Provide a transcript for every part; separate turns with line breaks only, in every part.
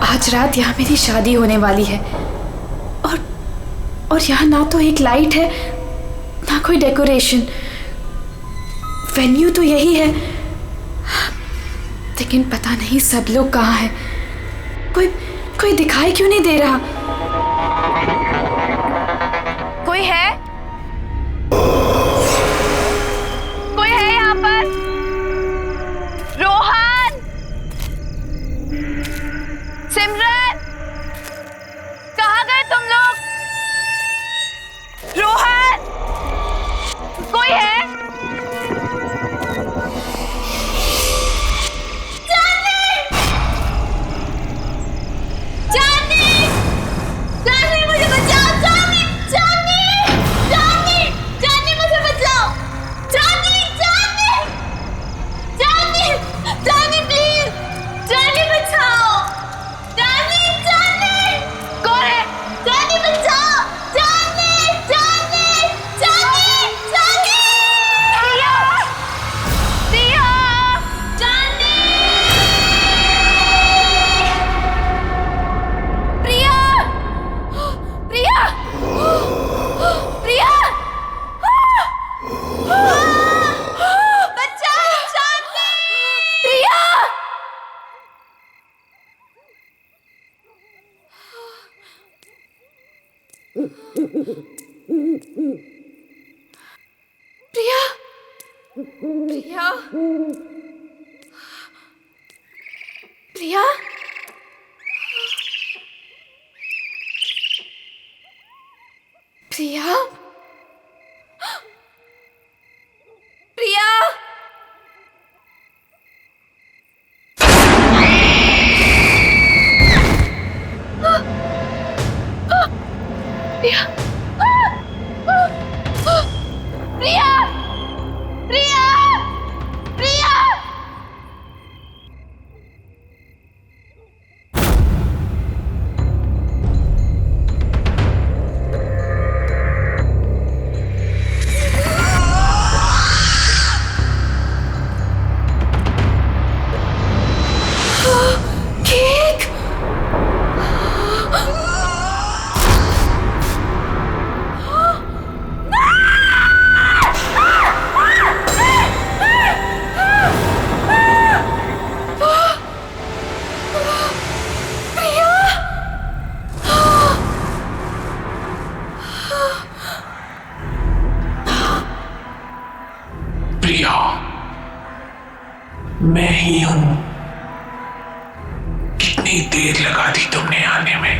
आज रात यहाँ मेरी शादी होने वाली है और यहाँ ना तो एक लाइट है ना कोई डेकोरेशन। वेन्यू तो यही है, लेकिन पता नहीं सब लोग कहाँ हैं। कोई दिखाई क्यों नहीं दे रहा?
कोई है? कोई है यहाँ पर? रोहन, सिमरन, कहाँ गए तुम लोग? रोहन, कोई है? प्रिया, प्रिया, प्रिया, प्रिया, प्रिया, प्रिया, प्रिया, प्रिया, प्रिया, केक।
प्रिया, मैं ही हूं। कितनी देर लगा दी तुमने आने में?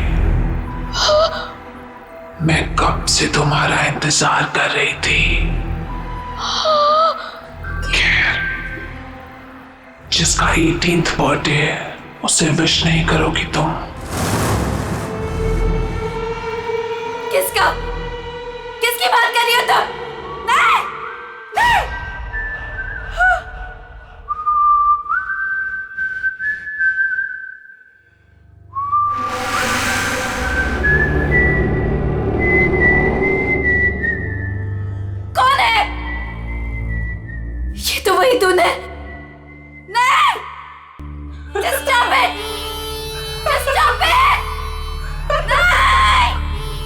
मैं कब से तुम्हारा इंतजार कर रही थी। खैर, जिसका 18th बर्थडे है उसे विश नहीं करोगी तुम?
किसका? किसकी बात कर रही हो तुम? नहीं, नहीं। कौन है? ये तो वही तूने। नहीं, just stop it, just stop it, नहीं,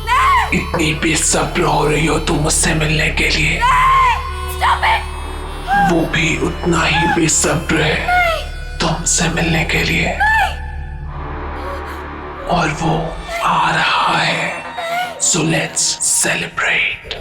नहीं,
इतनी बेसब्र हो रही हो तुम मुझसे मिलने के लिए?
नहीं, stop it,
वो भी उतना ही बेसब्र है तुमसे मिलने के लिए। और वो आ रहा है, so let's celebrate.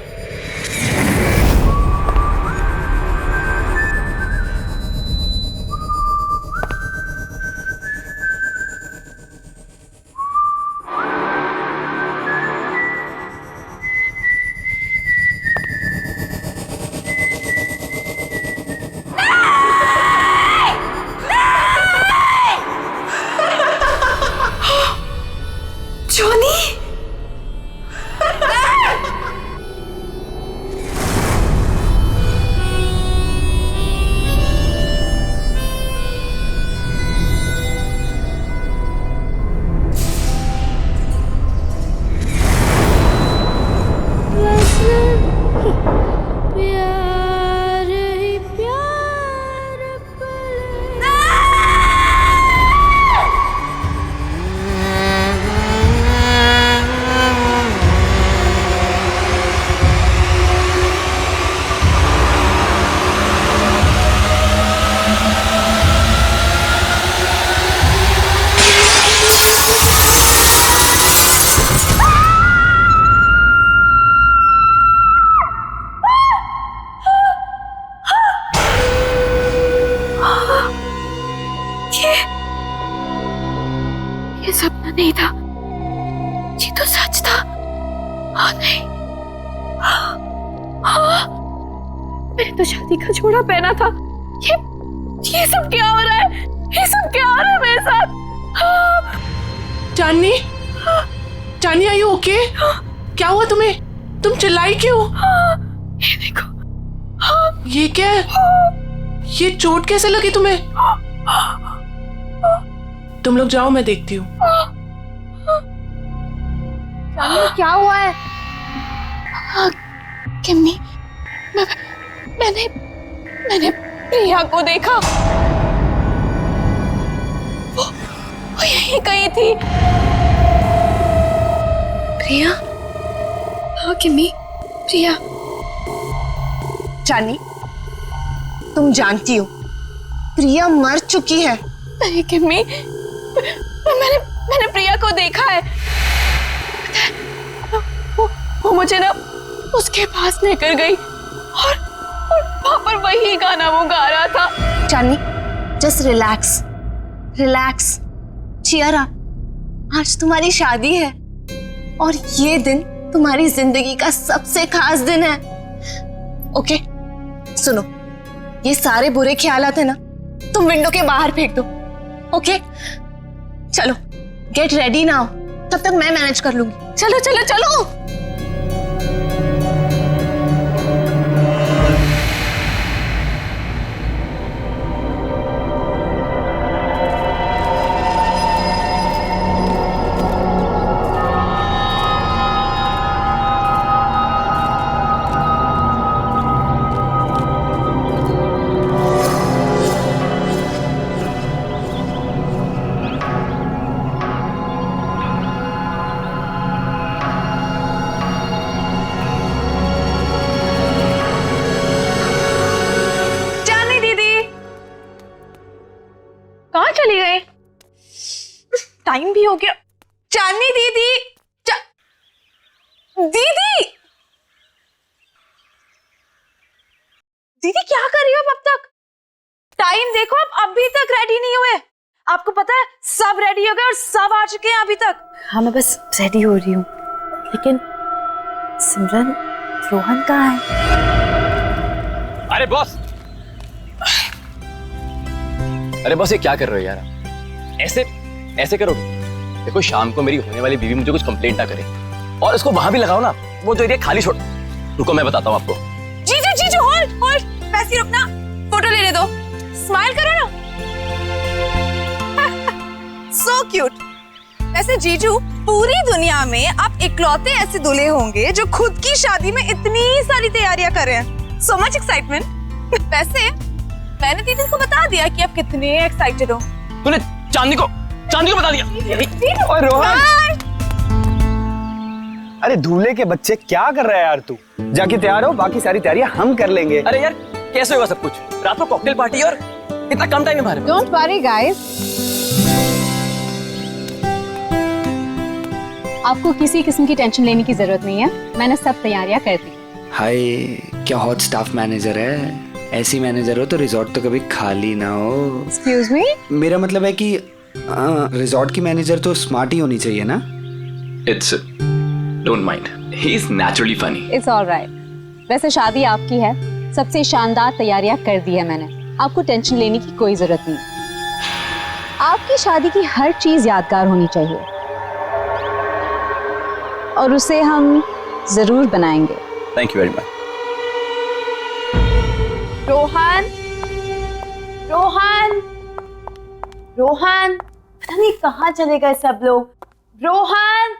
जोनी, ये सपना नहीं था, ये तो सच था। हाँ नहीं, हाँ, मैंने तो शादी का जोड़ा पहना था। ये सब क्या हो रहा है? ये सब क्या हो रहा है मेरे साथ?
चांदनी, चांदनी आर यू ओके? क्या हुआ तुम्हें? तुम चिल्लाई क्यों?
ये देखो,
ये क्या है? ये चोट कैसे लगी तुम्हें? तुम लोग जाओ, मैं देखती हूँ।
क्या हुआ है?
किम्मी, मैंने प्रिया को देखा। वो यहीं कहीं थी। प्रिया? हाँ किम्मी, प्रिया।
चांदनी, तुम जानती हो प्रिया मर चुकी है।
नहीं किम्मी, मैंने प्रिया को देखा है। वो मुझे ना उसके पास लेकर गई और वहां पर वही गाना वो गा रहा था।
Chandni, just relax, relax, cheer up. आज तुम्हारी शादी है और ये दिन तुम्हारी जिंदगी का सबसे खास दिन है। ओके, सुनो, ये सारे बुरे ख्यालात है ना, तुम विंडो के बाहर फेंक दो। ओके, चलो गेट रेडी नाउ, तब तक मैं मैनेज कर लूंगी। चलो चलो चलो।
चली गई? टाइम भी हो गया। चांदनी दीदी, दीदी, दीदी क्या कर रही हो अब तक? टाइम देखो, आप अभी तक रेडी नहीं हुए। आपको पता है सब रेडी हो गए और सब आ चुके हैं अभी तक।
हाँ, मैं बस रेडी हो रही हूँ, लेकिन सिमरन, रोहन कहाँ है?
अरे बॉस, अरे बॉस, ये क्या कर रहे हो यार? ऐसे करोगे? देखो, शाम को मेरी होने वाली बीवी मुझे कुछ कंप्लेंट ना करे, और इसको वहां भी लगाओ ना, वो जो एरिया खाली छोड़। रुको, मैं बताता हूँ आपको।
जीजू, होल्ड, वैसे रुकना, फोटो लेने दो, स्माइल करो ना। So cute. वैसे जीजू, पूरी दुनिया में आप इकलौते ऐसे दूल्हे होंगे जो खुद की शादी में इतनी सारी तैयारियां कर रहे हैं। So much excitement. वैसे मैंने दीदी को बता दिया कि आप कितने एक्साइटेड हो।
तूने चांदनी को बता दिया?
और रोहन, अरे दूल्हे के बच्चे, क्या कर रहा है यार तू? जाके तैयार हो, बाकी सारी तैयारियां हम कर लेंगे।
अरे यार, कैसे होगा सब कुछ? रात को कॉकटेल पार्टी और इतना कम टाइम है हमारे पास।
डोंट वरी गाइस,
आपको किसी किस्म की टेंशन लेने की जरूरत नहीं है, मैंने सब तैयारियां कर दी।
हाय, क्या हॉट स्टाफ मैनेजर है? ऐसी मैनेजर हो तो रिजॉर्ट तो कभी खाली ना हो।
एक्सक्यूज मी,
मेरा मतलब है कि रिजॉर्ट की मैनेजर तो स्मार्ट ही होनी चाहिए ना।
It's don't mind, he is naturally funny.
It's alright. वैसे शादी आपकी है, सबसे शानदार तैयारियां कर दी है मैंने, आपको टेंशन लेने की कोई जरूरत नहीं। आपकी शादी की हर चीज यादगार होनी चाहिए और उसे हम जरूर बनाएंगे।
Thank you very much.
Rohan, पता नहीं कहाँ चले गए सब लोग। रोहन,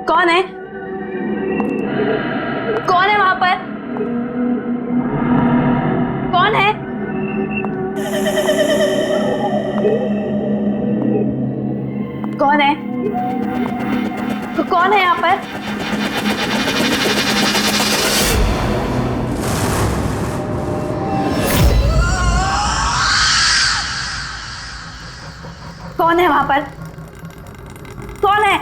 कौन है? कौन है वहां पर? कौन है? कौन है? तो कौन है यहाँ पर? कौन है वहां पर? कौन है?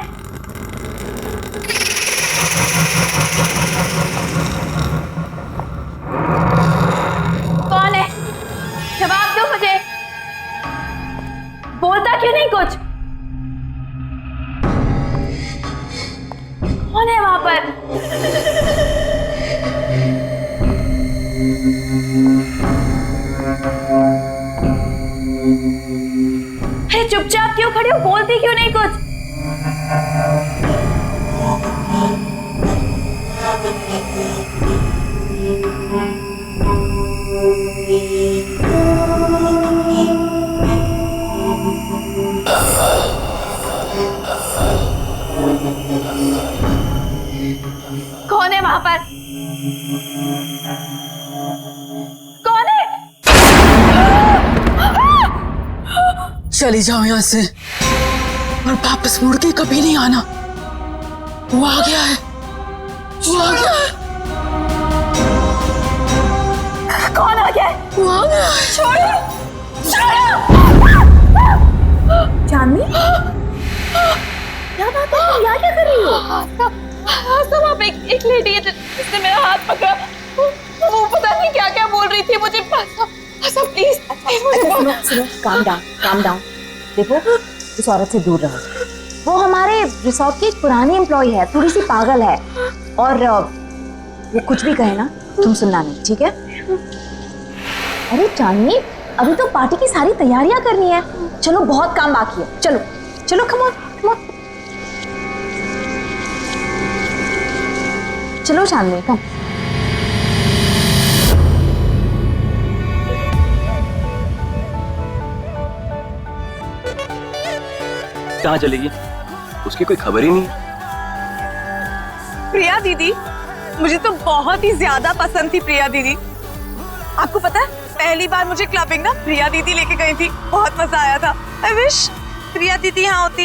बोलती क्यों नहीं कुछ? कौन है वहां पर? कौन है?
चली जाओ यहाँ से और वापस मुड़ के कभी नहीं आना। वो आ गया है, वो आ गया है,
कौन आ गया है?
वो आ गया है।
छोड़ो! चांदनी, क्या बात है? तुम यहाँ क्या कर रही हो? सब आप एक लेडी है जिसने मेरा हाथ पकड़ा। वो पता नहीं क्या क्या बोल रही थी मुझे। सब प्लीज
सुनो, काम डाउन। देखो, इस औरत से दूर रहो। वो हमारे रिसोर्ट की एक पुरानी एम्प्लॉय है, थोड़ी सी पागल है, और वो कुछ भी कहे ना तुम सुनना नहीं, ठीक है? अरे चांदनी, अभी तो पार्टी की सारी तैयारियां करनी है। चलो, बहुत काम बाकी है। चलो चलो, कम ऑन। चलो चांदनी, कम।
कहाँ चलेगी? उसकी कोई खबर ही नहीं।
प्रिया दीदी, मुझे तो बहुत ही ज्यादा पसंद थी प्रिया दीदी। आपको पता है, पहली बार मुझे क्लबिंग ना प्रिया दीदी लेके गई थी, बहुत मजा आया था। आई विश प्रिया दीदी यहाँ होती।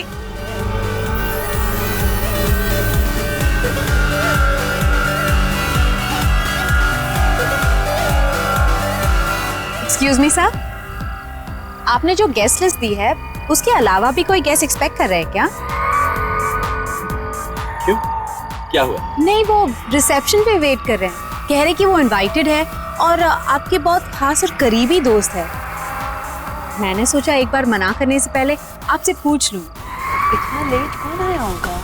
एक्सक्यूज मी सर, आपने जो गेस्ट लिस्ट दी है उसके अलावा भी कोई गेस्ट एक्सपेक्ट कर रहे हैं क्या?
क्यों, क्या हुआ?
नहीं, वो रिसेप्शन पे वेट कर रहे हैं। कह रहे कि वो इनवाइटेड है और आपके बहुत खास और करीबी दोस्त है। मैंने सोचा एक बार मना करने से पहले आपसे पूछ लूं, इतना लेट कौन आया होगा?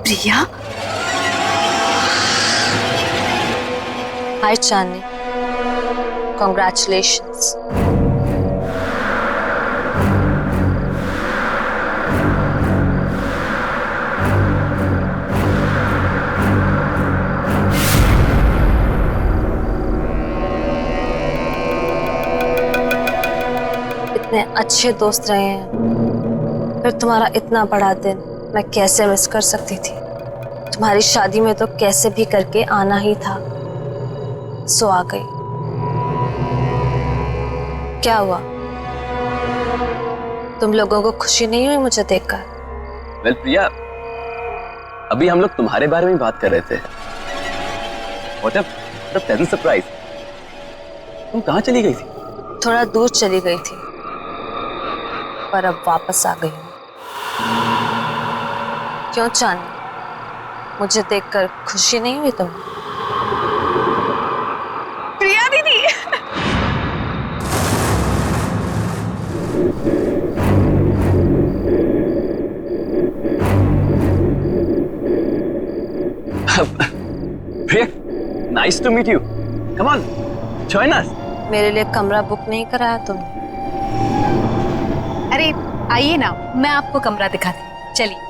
प्रिया,
हाय चांदनी, कॉन्ग्रेचुलेशंस। इतने अच्छे दोस्त रहे हैं, फिर तुम्हारा इतना बड़ा दिन मैं कैसे मिस कर सकती थी? तुम्हारी शादी में तो कैसे भी करके आना ही था, सो आ गई। क्या हुआ, तुम लोगों को खुशी नहीं हुई मुझे देखकर?
वेल प्रिया, अभी हम लोग तुम्हारे बारे में बात कर रहे थे। What a pleasant surprise। तुम कहाँ चली गई थी?
थोड़ा दूर चली गई थी, पर अब वापस आ गई हूँ। क्यों चांदनी, मुझे देखकर खुशी नहीं हुई तुम्हें?
प्रिया दीदी।
Priya, nice to meet you. Come on, join us.
मेरे लिए कमरा बुक नहीं कराया तुमने?
अरे आइए ना, मैं आपको कमरा दिखाती हूँ, चलिए।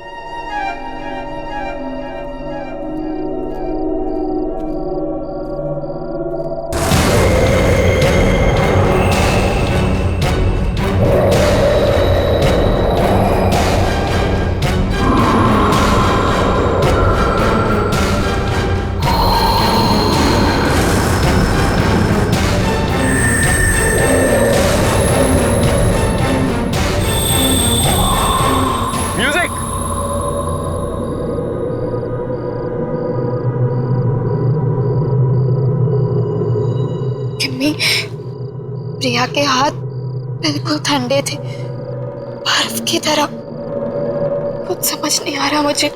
किम्मी, प्रिया के हाथ बिल्कुल ठंडे थे, बर्फ की तरह। कुछ समझ नहीं आ रहा मुझे।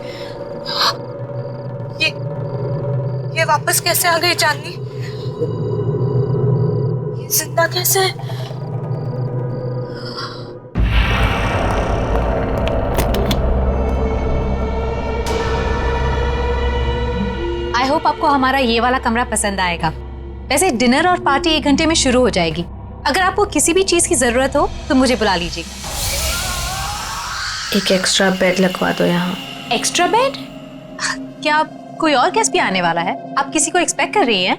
ये वापस कैसे आ गई चांदनी? ये जिंदा कैसे है?
आई होप आपको हमारा ये वाला कमरा पसंद आएगा। वैसे डिनर और पार्टी 1 घंटे में शुरू हो जाएगी। अगर आपको किसी भी चीज की जरूरत हो तो मुझे बुला लीजिएगा।
एक एक्स्ट्रा बेड लगवा दो यहाँ।
Extra bed? क्या कोई और गेस्ट भी आने वाला है? आप किसी को एक्सपेक्ट कर रही हैं?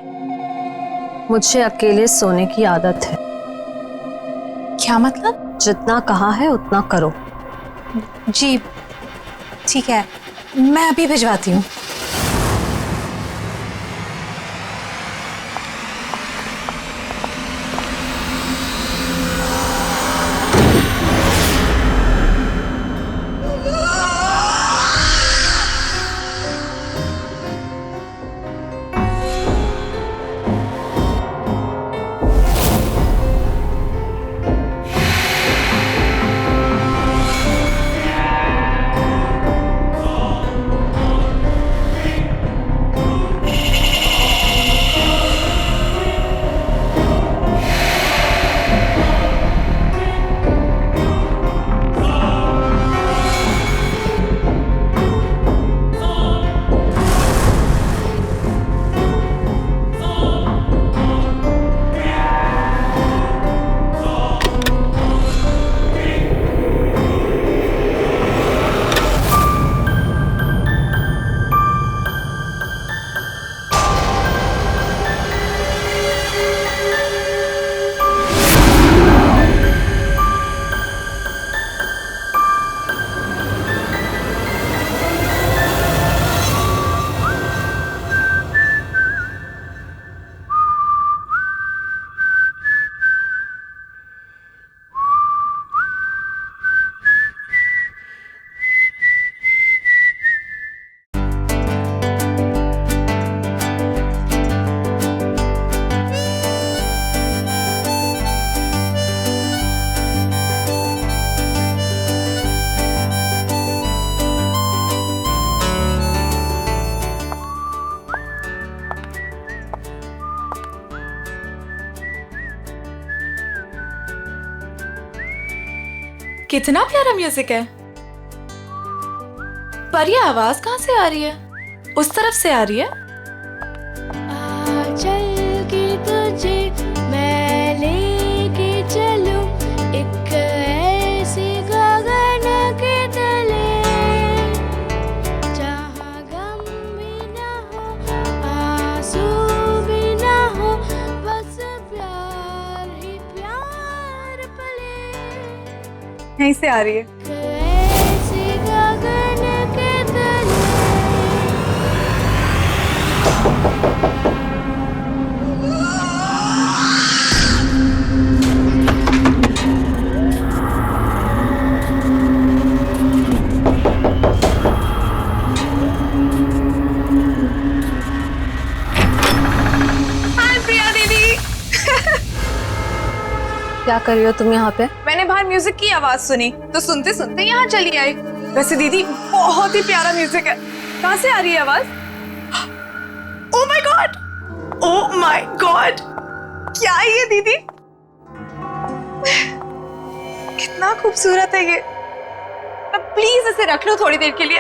मुझे अकेले सोने की आदत है।
क्या मतलब?
जितना कहा है उतना करो।
जी ठीक है, मैं अभी भिजवाती हूँ।
कितना प्यारा म्यूजिक है। पर ये आवाज कहाँ से आ रही है? उस तरफ से आ रही है।
चल के तुझे मैं लेके चलूं एक ऐसी गगन के तले, जहाँ गम भी ना हो आंसू भी ना हो, बस प्यार ही प्यार पले।
यहीं से आ रही है।
ऐसी गगन के तले।
हाय प्रिया दीदी।
क्या कर रही हो तुम यहाँ पे?
मैंने बाहर म्यूजिक की आवाज सुनी तो सुनते सुनते यहाँ चली आई। वैसे दीदी बहुत ही प्यारा म्यूजिक है। कहाँ से आ रही है आवाज? Oh my God, oh my God, क्या है ये दीदी? कितना खूबसूरत है ये। अब प्लीज इसे रख लो थोड़ी देर के लिए।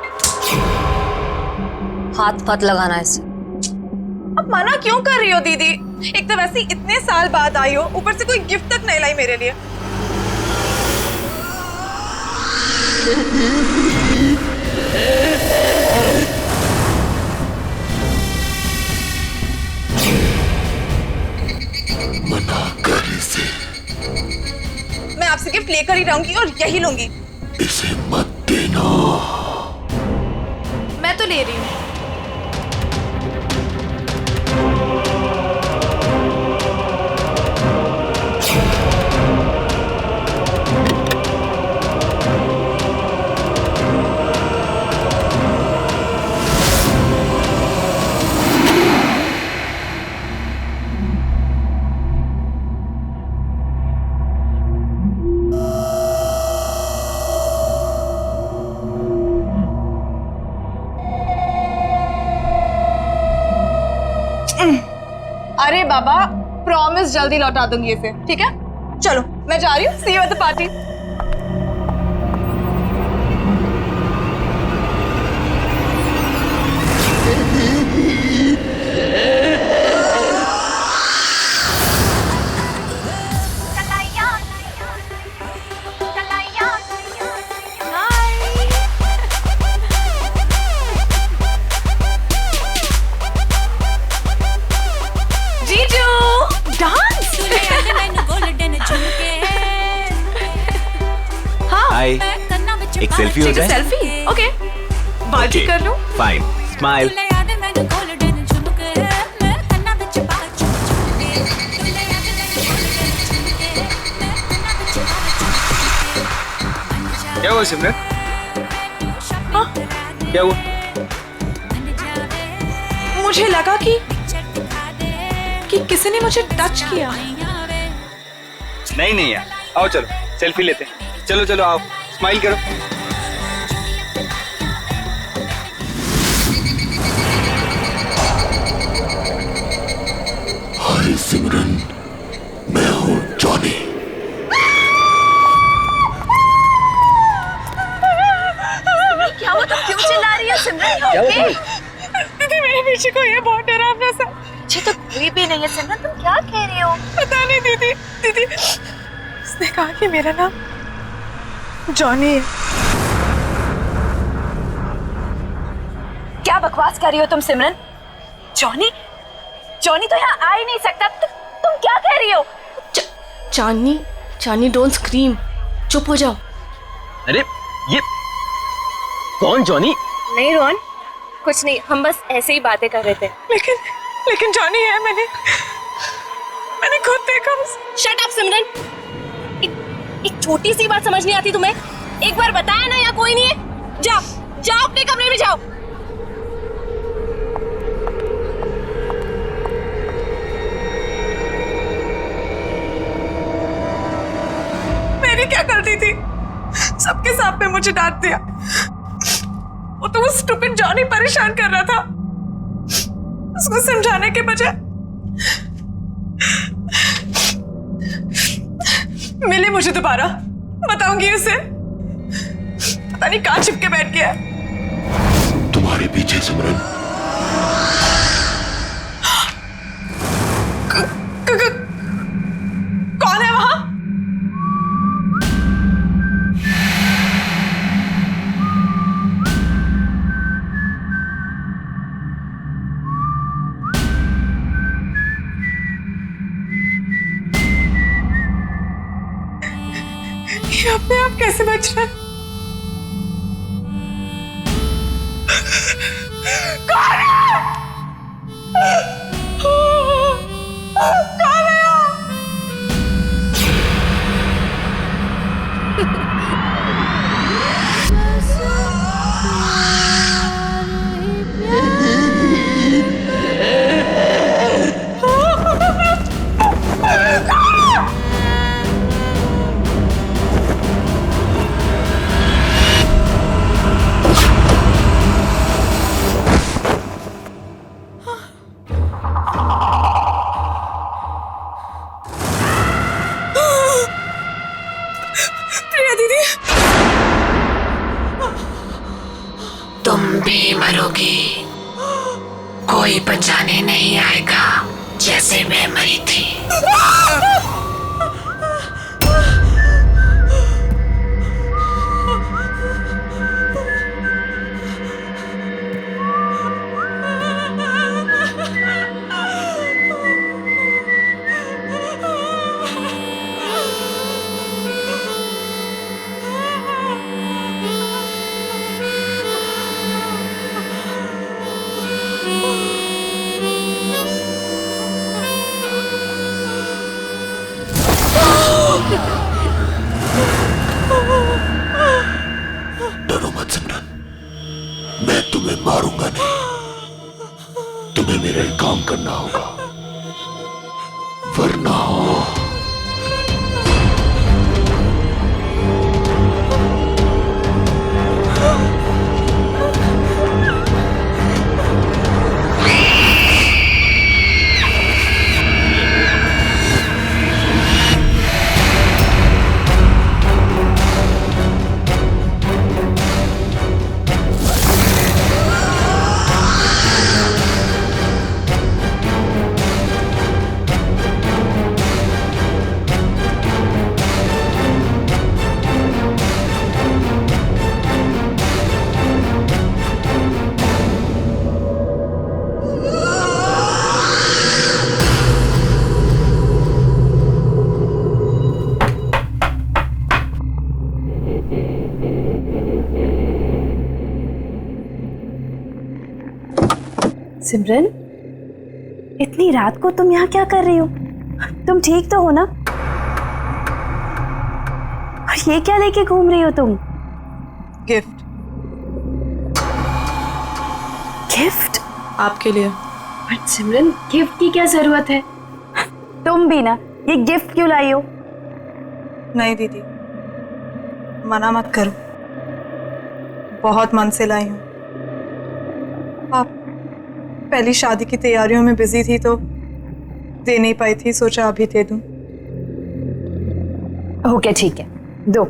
हाथ मत लगाना ऐसे।
अब मना क्यों कर रही हो दीदी? एक तो वैसे ही इतने साल बाद आई हो, ऊपर से कोई गिफ्ट तक नहीं लाई मेरे लिए।
मना कर इसे,
मैं आपसे गिफ्ट लेकर ही रहूंगी और यही लूंगी।
इसे मत देना।
मैं तो ले रही हूँ। अरे बाबा प्रॉमिस जल्दी लौटा दूंगी इसे, ठीक है? चलो मैं जा रही हूँ, सी यू एट द पार्टी।
हाय, एक सेल्फी हो जाए?
सेल्फी? ओके, बाजी कर लूं?
Fine, smile.
क्या हुआ सिमरन? क्या हुआ?
मुझे लगा कि किसी ने मुझे टच किया।
नहीं यार, आओ चलो सेल्फी लेते हैं। चलो चलो आओ, स्माइल करो।
हाय सिमरन, मैं हूँ जॉनी।
क्या हुआ, तुम क्यों चिल्ला रही हो सिमरन? ओके
दीदी मेरे पीछे कोई है, बहुत डरावना सा।
मुझे तो कोई भी नहीं है सिमरन, तुम क्या कह रही हो?
पता नहीं दीदी उसने कहा कि मेरा नाम जॉनी है।
क्या बकवास कर रही हो तुम सिमरन? जॉनी तो यहाँ आ ही नहीं सकता। तुम क्या कह रही हो?
चांदनी डोंट स्क्रीम, चुप हो जाओ।
अरे ये कौन जॉनी?
नहीं रोहन, कुछ नहीं, हम बस ऐसे ही बातें कर रहे थे।
लेकिन जॉनी है, मैंने खुद देखा।
शट अप सिमरन, एक छोटी सी बात समझ नहीं आती तुम्हें? एक बार बताया ना यहाँ कोई नहीं है। जाओ अपने कमरे में जाओ।
मेरी क्या गलती थी? सबके सामने मुझे डांट दिया। वो तो वो स्टूपिड जॉनी परेशान कर रहा था। उसको समझाने के बजाय मिले मुझे दोबारा, बताऊंगी उसे। पता नहीं कहाँ छिपके बैठ गया।
तुम्हारे पीछे सिमरन।
कौन है वहां? ये अपने आप कैसे बच रहा है? कौन है? कौन है? प्रिया दीदी,
तुम भी मरोगी, कोई बचाने नहीं आएगा, जैसे मैं मरी थी।
डरो मत सिमरन, मैं तुम्हें मारूंगा नहीं। तुम्हें मेरा एक काम करना होगा, वरना
सिमरन, इतनी रात को तुम यहाँ क्या कर रही हो? तुम ठीक तो हो ना? और ये क्या लेके घूम रही हो तुम?
गिफ्ट।
गिफ्ट?
आपके लिए।
बट सिमरन, गिफ्ट की क्या जरूरत है? तुम भी ना, ये गिफ्ट क्यों लाई हो?
नहीं दीदी, मना मत करो, बहुत मन से लाई हूँ। आप पहली शादी की तैयारियों में बिजी थी तो दे नहीं पाई थी, सोचा अभी दे दूं।
ओके ठीक है, दो।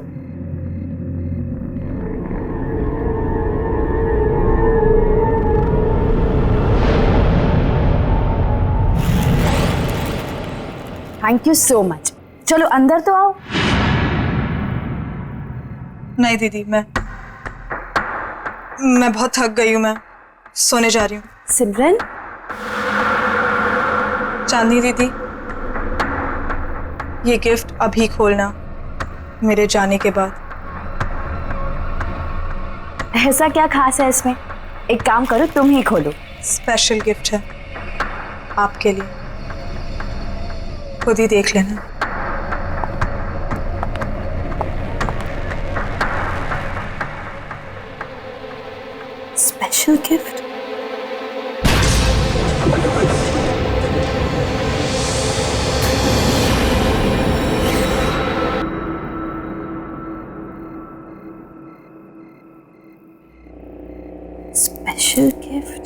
Thank you so much. चलो अंदर तो आओ।
नहीं दीदी, मैं बहुत थक गई हूँ, मैं सोने जा रही हूँ।
सिमरन,
चांदनी दीदी, ये गिफ्ट अभी खोलना, मेरे जाने के बाद।
ऐसा क्या खास है इसमें? एक काम करो, तुम ही खोलो।
स्पेशल गिफ्ट है आपके लिए, खुद ही देख लेना।
Special gift? Special gift?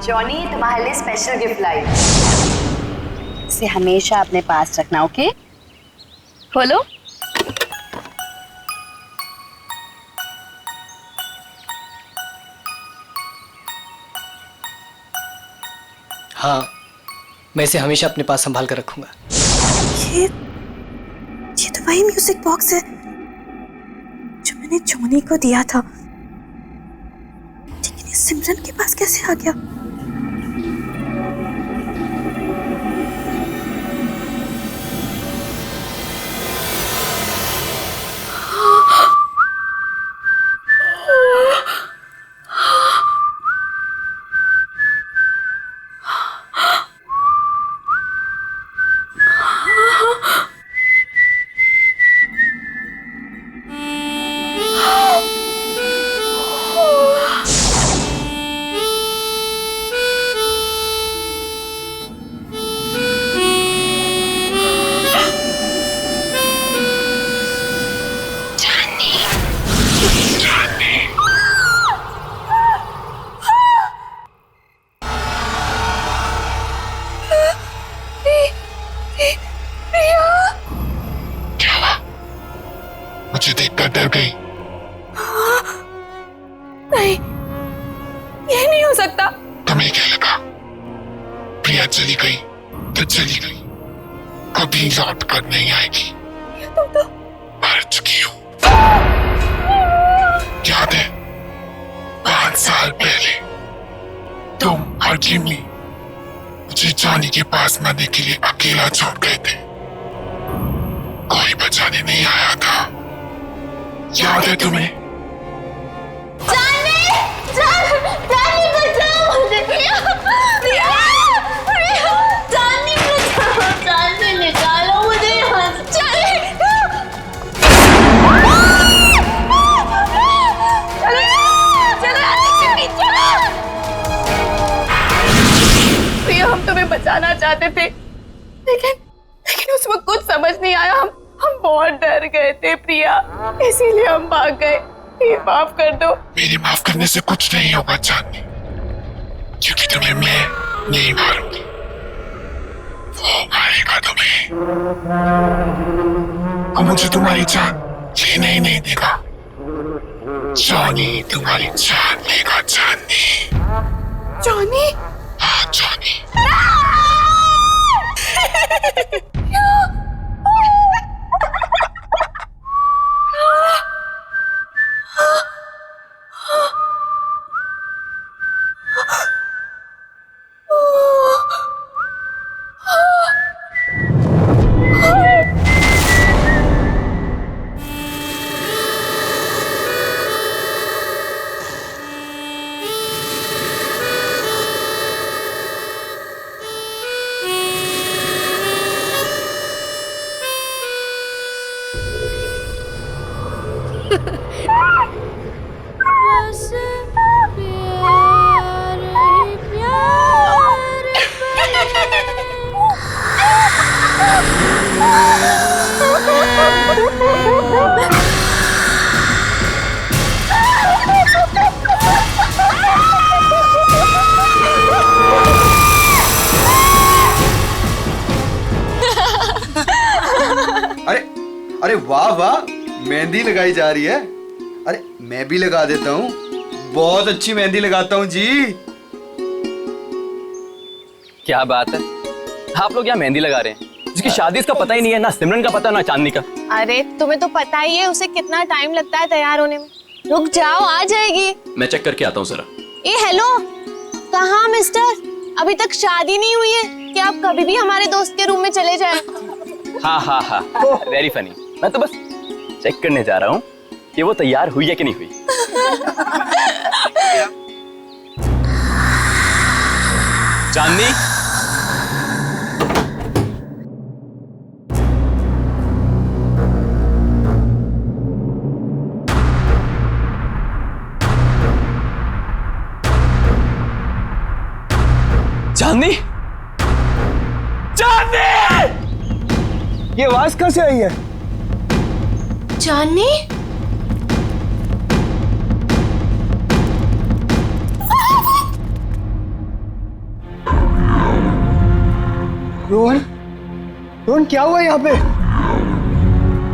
Johnny, तुम्हारे लिए स्पेशल गिफ्ट लाई। इसे हमेशा अपने पास रखना, ओके? खोलो।
हाँ, मैं इसे हमेशा अपने पास संभाल कर रखूंगा।
ये तो वही म्यूजिक बॉक्स है जो मैंने जॉनी को दिया था, लेकिन ये सिमरन के पास कैसे आ गया?
मुझे देखकर डर गई।
नहीं, ये नहीं हो सकता।
तुम्हें क्या लगा प्रिया चली गई तो चली गई, कभी लौट कर नहीं आएगी।
तुम तो
मर चुकी हो। याद है 5 साल पहले तुम और जिमी मुझे जॉनी के पास मरने के लिए अकेला छोड़ गए थे, कोई बचाने नहीं आया था। याद है तुम्हें?
निकालो मुझे यहाँ से।
प्रिया, हम तुम्हें बचाना चाहते थे, लेकिन उस वक्त कुछ समझ नहीं आया। हम बहुत डर गए थे प्रिया, इसीलिए हम भाग गए। ये माफ कर दो।
मेरे माफ करने से कुछ नहीं होगा चांदनी, क्योंकि तुम्हें मैं नहीं मारूंगी, वो मारेगा तुम्हें। और मुझे तुम्हारी जान लेने ही नहीं देगा। जॉनी तुम्हारी जान लेगा चांदनी।
जॉनी?
हाँ जॉनी।
अरे वाह वाह, मेहंदी लगाई जा रही है। अरे मैं भी लगा देता हूँ, बहुत अच्छी मेहंदी लगाता हूँ जी।
क्या बात है, आप लोग यहाँ मेहंदी लगा रहे हैं? जिसकी शादी इसका पता ही नहीं है, ना सिमरन का पता ना चांदनी का।
अरे तुम्हें तो पता ही है उसे कितना टाइम लगता है तैयार होने में। रुक जाओ, आ जाएगी।
मैं चेक करके आता हूँ जरा।
ए हेलो, कहाँ मिस्टर? अभी तक शादी नहीं हुई है कि आप कभी भी हमारे दोस्त के रूम में चले जाएं?
हाँ हाँ हाँ, वेरी फनी। मैं तो बस चेक करने जा रहा हूँ कि वो तैयार हुई है कि नहीं हुई। चांदनी, चांदनी, चांदनी!
ये आवाज कहाँ से आई है?
चांदनी?
रोहन, रोहन क्या हुआ यहाँ पे?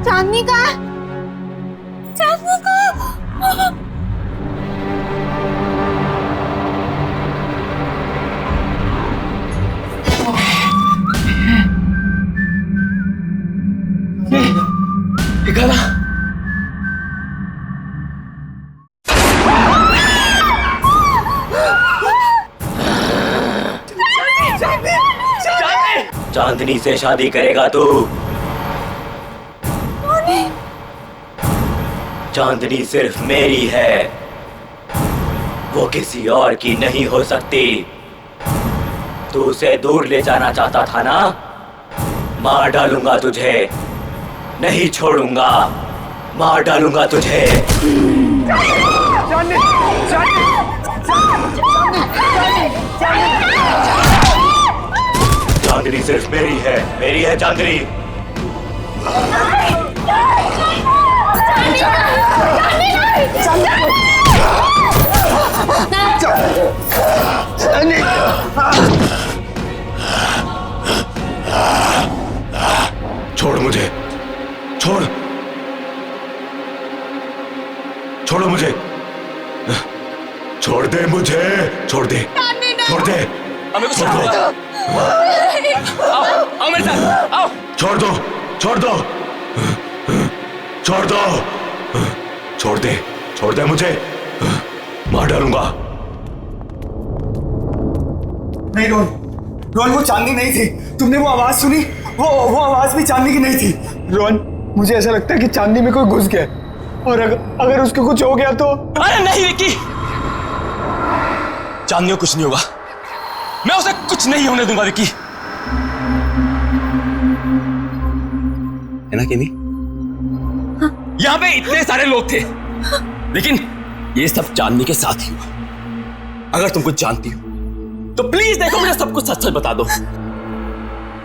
चांदनी का? चांदनी का?
गला।
चांदनी से शादी करेगा तू? चांदनी सिर्फ मेरी है, वो किसी और की नहीं हो सकती। तू उसे दूर ले जाना चाहता था ना? मार डालूंगा तुझे, नहीं छोड़ूंगा, मार डालूंगा तुझे। चांदनी सिर्फ मेरी है चांदनी।
छोड़ मुझे, छोड़, छोड़ो मुझे, छोड़ दे मुझे, छोड़ दे, छोड़ दे, छोड़ दो,
आओ मेरे साथ, आओ।
छोड़ दो, छोड़ दो, छोड़ दो, छोड़ दे मुझे, मार डालूंगा।
नहीं रोहन, रोहन वो चांदनी नहीं थी। तुमने वो आवाज सुनी? वो आवाज भी चांदनी की नहीं थी। रोहन, मुझे ऐसा लगता है कि चांदनी में कोई घुस गया, और अगर उसको कुछ हो गया तो।
अरे नहीं विक्की, चांदनी को कुछ नहीं होगा, मैं उसे कुछ नहीं होने दूंगा विक्की। है ना किमी? हाँ। यहाँ पे इतने सारे लोग थे, लेकिन ये सब चांदनी के साथ ही हुआ। अगर तुम कुछ जानती हो तो प्लीज देखो, मुझे सब कुछ सच सच बता दो।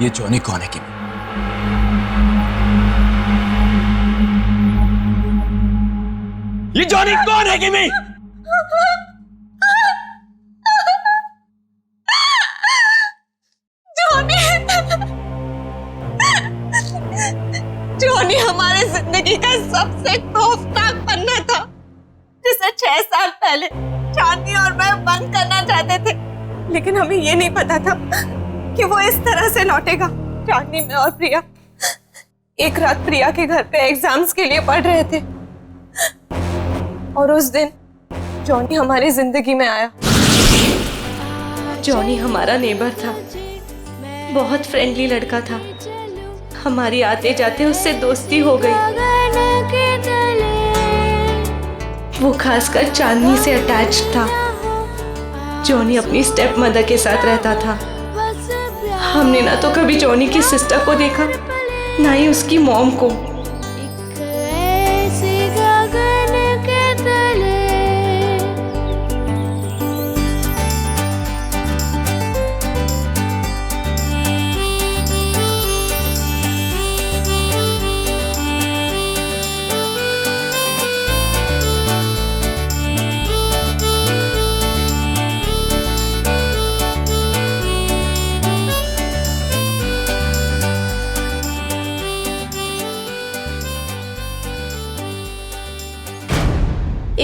ये जॉनी कौन है किमी? ये जॉनी कौन है किमी?
जॉनी हमारे जिंदगी का सबसे खौफनाक पन्ना था, जिसे 6 साल पहले चांदनी और मैं बंद करना चाहते थे, लेकिन हमें ये नहीं पता था कि वो इस तरह से लौटेगा। चांदनी, मैं और प्रिया एक रात प्रिया के घर पे एग्जाम्स के लिए पढ़ रहे थे, और उस दिन जॉनी हमारी जिंदगी में आया। जॉनी हमारा नेबर था, बहुत फ्रेंडली लड़का था। हमारी आते जाते उससे दोस्ती हो गई। वो खासकर चांदनी से अटैच था। जॉनी अपनी स्टेप मदर के साथ रहता था। हमने ना तो कभी जॉनी की सिस्टर को देखा, ना ही उसकी मॉम को।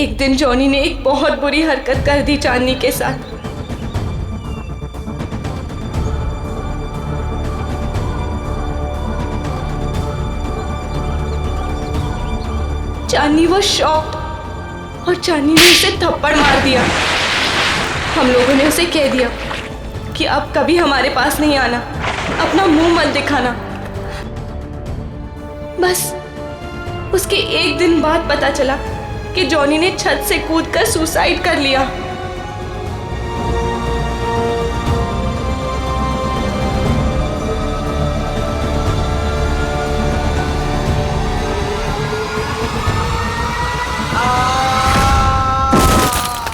एक दिन जॉनी ने एक बहुत बुरी हरकत कर दी चांदनी के साथ। चांदनी वो शॉक्ड और चांदनी ने उसे थप्पड़ मार दिया। हम लोगों ने उसे कह दिया कि अब कभी हमारे पास नहीं आना, अपना मुंह मत दिखाना। बस उसके एक दिन बाद पता चला कि जॉनी ने छत से कूदकर सुसाइड कर लिया।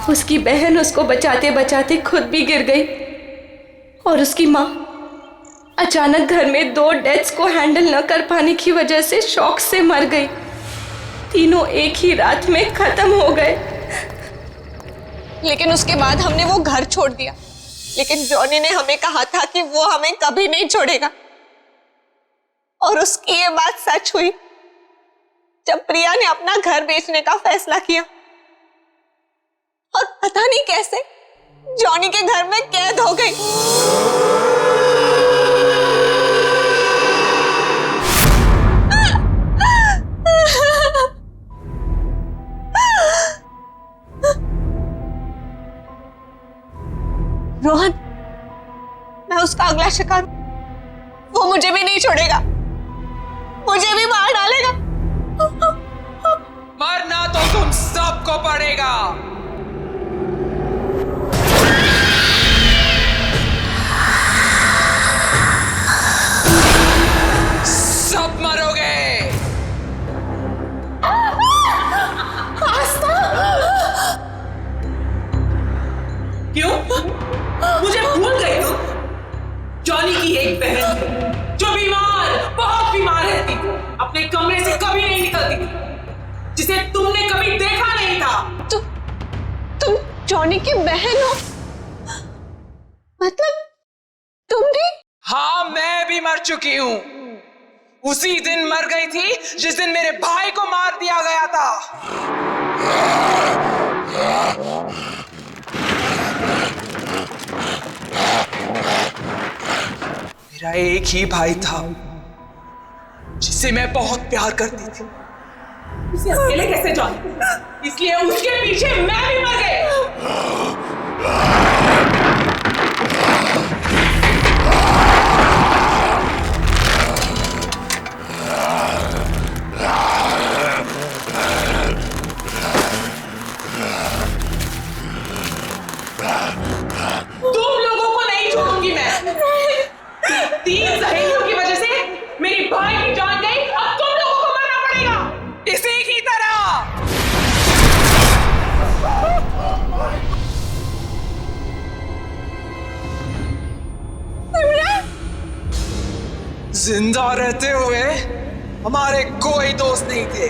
उसकी बहन उसको बचाते बचाते खुद भी गिर गई और उसकी माँ अचानक घर में 2 डेथ्स को हैंडल न कर पाने की वजह से शॉक से मर गई। तीनों एक ही रात में खत्म हो गए।
लेकिन उसके बाद हमने वो घर छोड़ दिया, लेकिन जॉनी ने हमें कहा था कि वो हमें कभी नहीं छोड़ेगा। और उसकी ये बात सच हुई जब प्रिया ने अपना घर बेचने का फैसला किया और पता नहीं कैसे जॉनी के घर में कैद हो गई। रोहन, मैं उसका अगला शिकार, वो मुझे भी नहीं छोड़ेगा, मुझे भी मार डालेगा।
मरना तो तुम सबको पड़ेगा। सब मरोगे।
क्यों? मुझे भूल गई तुम? जॉनी की एक बहन जो बीमार, बहुत बीमार रहती, अपने कमरे से कभी नहीं निकलती, जिसे तुमने कभी देखा नहीं था।
तुम जॉनी की बहन हो? मतलब तुम भी?
हाँ, मैं भी मर चुकी हूं। उसी दिन मर गई थी जिस दिन मेरे भाई को मार दिया गया था। मेरा एक ही भाई था जिसे मैं बहुत प्यार करती थी।
उसे अकेले कैसे जाऊं? इसलिए उसके पीछे मैं भी मर गई। तुम लोगों को नहीं छोड़ूंगी मैं। 3 सहेलियों की वजह से मेरी भाई की जान गई, अब तुम लोगों को मरना पड़ेगा
इसी की तरह। जिंदा रहते हुए हमारे कोई दोस्त नहीं थे।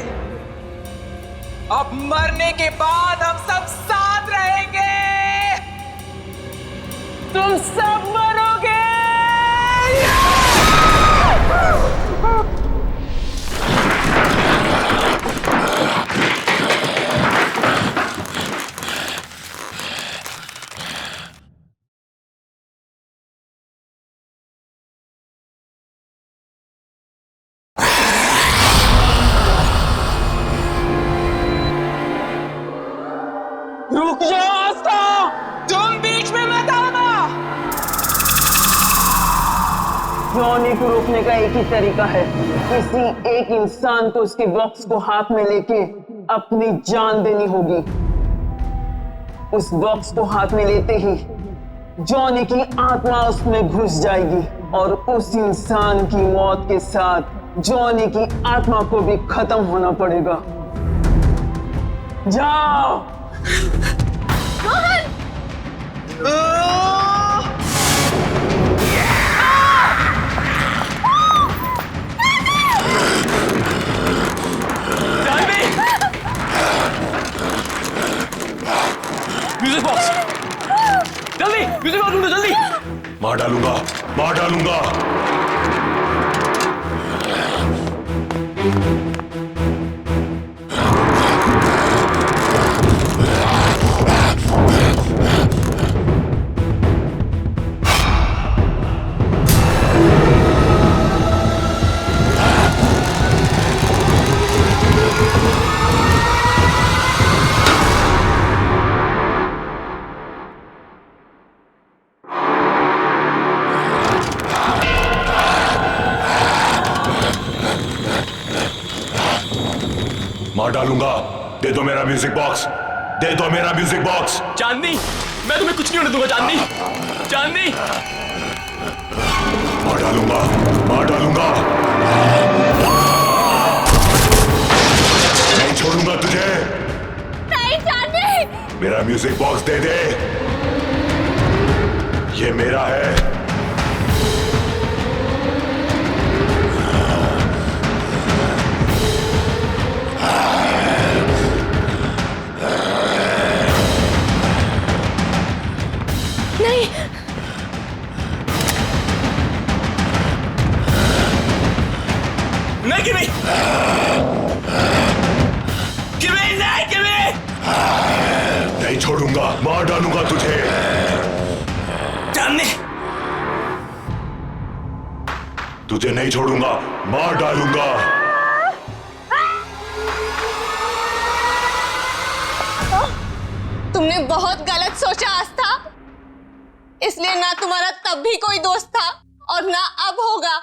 अब मरने के बाद हम सब साथ रहेंगे। तुम सब मरोगे। रुक जाओ आस्था, तुम बीच में मत आना।
जॉनी को रोकने का एक ही तरीका है, किसी एक इंसान को उसके बॉक्स को हाथ में लेके अपनी जान देनी होगी। उस बॉक्स को हाथ में लेते ही जॉनी की आत्मा उसमें घुस जाएगी और उस इंसान की मौत के साथ जॉनी की आत्मा को भी खत्म होना पड़ेगा। जाओ।
म्यूजिक बॉक्स, जल्दी म्यूजिक बॉक्स ढूंढो, जल्दी।
मार डालूंगा, मार डालूंगा। मार डालूंगा। दे दो मेरा म्यूजिक बॉक्स, दे दो मेरा म्यूजिक बॉक्स।
चांदनी, मैं तुम्हें कुछ नहीं होने दूंगा चांदनी। चांदनी,
मार डालूंगा, मार डालूंगा। नहीं छोड़ूंगा तुझे।
नहीं चांदनी।
मेरा म्यूजिक बॉक्स दे दे, ये मेरा है।
नहीं,
नहीं किमी, किमी नहीं, किमी
नहीं छोड़ूंगा, मार डालूंगा तुझे।
चांदनी,
तुझे नहीं छोड़ूंगा, मार डालूंगा।
तुमने बहुत गलत सोचा आस्था, इसलिए ना तुम्हारा तब भी कोई दोस्त था और ना अब होगा।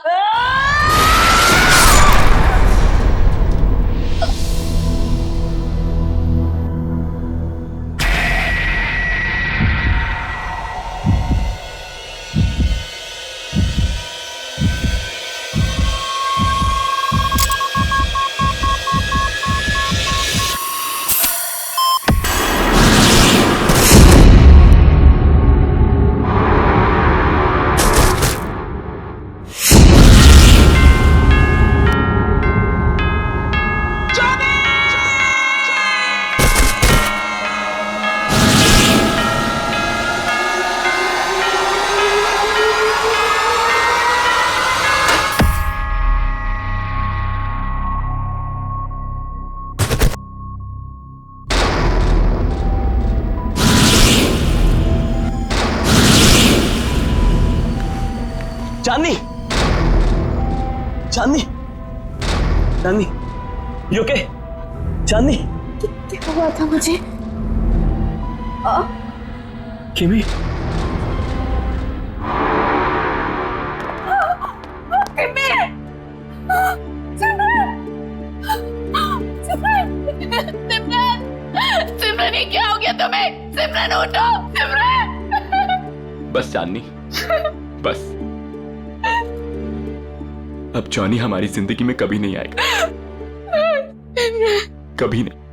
चांदनी, चांदनी, चांदनी, यू ओके? चांदनी,
क्या हुआ था मुझे?
किमी,
सिमरन, ये क्या हो गया तुम्हें? सिमरन उठो, सिमरन।
बस चांदनी, बस। अब जॉनी हमारी जिंदगी में कभी नहीं आएगा, कभी नहीं।